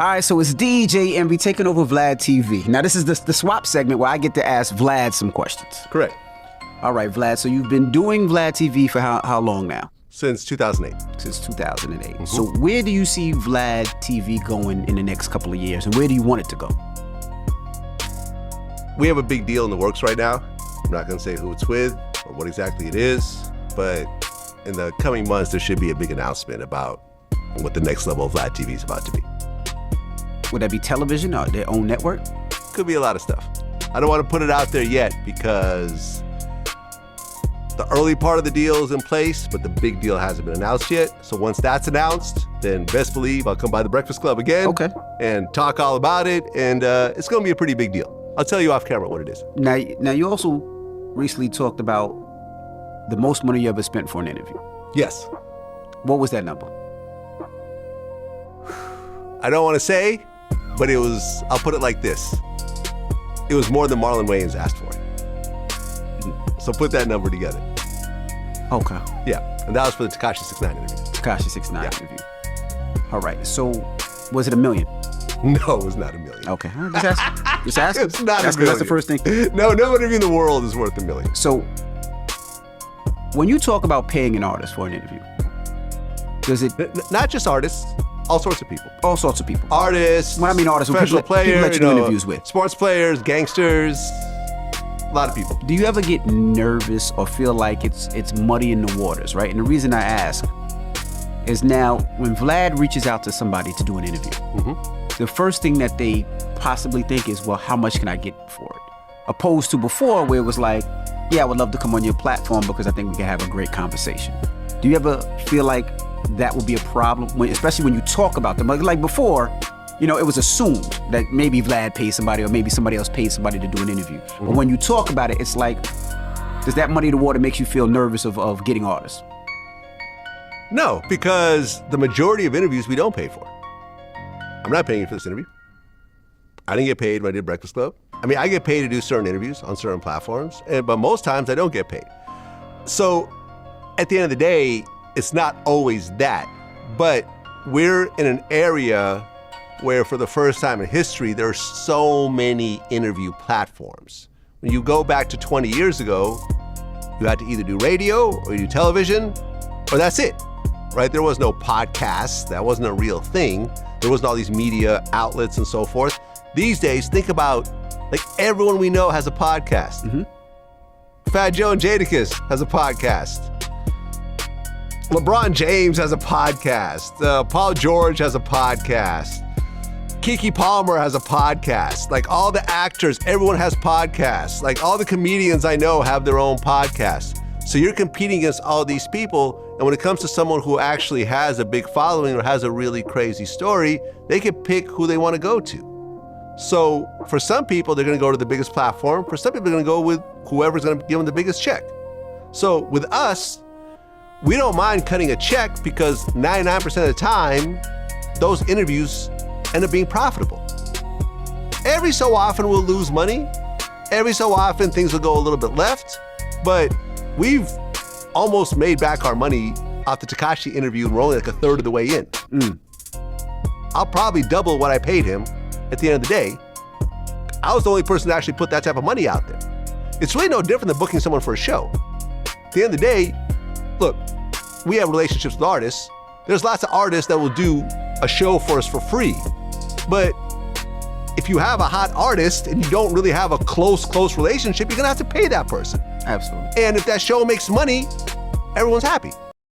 All right, so it's DJ and we taking over VladTV. Now, this is the swap segment where I get to ask Vlad some questions. Correct. All right, Vlad, so you've been doing VladTV for how long now? Since 2008. Since 2008. Mm-hmm. So where do you see VladTV going in the next couple of years, and where do you want it to go? We have a big deal in the works right now. I'm not going to say who it's with or what exactly it is, but in the coming months, there should be a big announcement about what the next level of VladTV is about to be. Would that be television or their own network? Could be a lot of stuff. I don't want to put it out there yet because the early part of the deal is in place, but the big deal hasn't been announced yet. So once that's announced, then best believe I'll come by the Breakfast Club again and talk all about it, and it's going to be a pretty big deal. I'll tell you off camera what it is. Now you also recently talked about the most money you ever spent for an interview. Yes. What was that number? I don't want to say, but it was, I'll put it like this. It was more than Marlon Wayans asked for. So put that number together. Okay. Yeah, and that was for the Tekashi 6ix9ine interview. Tekashi 6ix9ine interview. All right, so was it $1 million? No, it was not $1 million. Okay, just ask. It's not $1 million. That's the first thing. No interview in the world is worth $1 million. So when you talk about paying an artist for an interview, does it... Not just artists. All sorts of people. All sorts of people. Artists. When I mean artists, professional players, people that you do interviews with. Sports players, gangsters, a lot of people. Do you ever get nervous or feel like it's muddy in the waters, right? And the reason I ask is now when Vlad reaches out to somebody to do an interview, the first thing that they possibly think is, well, how much can I get for it? Opposed to before where it was like, yeah, I would love to come on your platform because I think we can have a great conversation. Do you ever feel like that will be a problem, especially when you talk about them? Like before, you know, it was assumed that maybe Vlad paid somebody or maybe somebody else paid somebody to do an interview. But when you talk about it, it's like, does that muddy the water makes you feel nervous of getting artists? No, because the majority of interviews we don't pay for. I'm not paying you for this interview. I didn't get paid when I did Breakfast Club. I mean, I get paid to do certain interviews on certain platforms, but most times I don't get paid. So at the end of the day, it's not always that, but we're in an area where for the first time in history, there are so many interview platforms. When you go back to 20 years ago, you had to either do radio or you do television, or that's it, right? There was no podcast. That wasn't a real thing. There wasn't all these media outlets and so forth. These days, think about, like, everyone we know has a podcast. Fat Joe and Jadakiss has a podcast. LeBron James has a podcast. Paul George has a podcast. Keke Palmer has a podcast. Like, all the actors, everyone has podcasts. Like, all the comedians I know have their own podcasts. So you're competing against all these people, and when it comes to someone who actually has a big following or has a really crazy story, they can pick who they want to go to. So for some people, they're going to go to the biggest platform. For some people, they're going to go with whoever's going to give them the biggest check. So with us, we don't mind cutting a check because 99% of the time, those interviews end up being profitable. Every so often we'll lose money. Every so often things will go a little bit left, but we've almost made back our money off the Tekashi interview and we're only like a third of the way in. I'll probably double what I paid him at the end of the day. I was the only person to actually put that type of money out there. It's really no different than booking someone for a show. At the end of the day, look, we have relationships with artists. There's lots of artists that will do a show for us for free. But if you have a hot artist and you don't really have a close relationship, you're gonna have to pay that person. Absolutely. And if that show makes money, everyone's happy.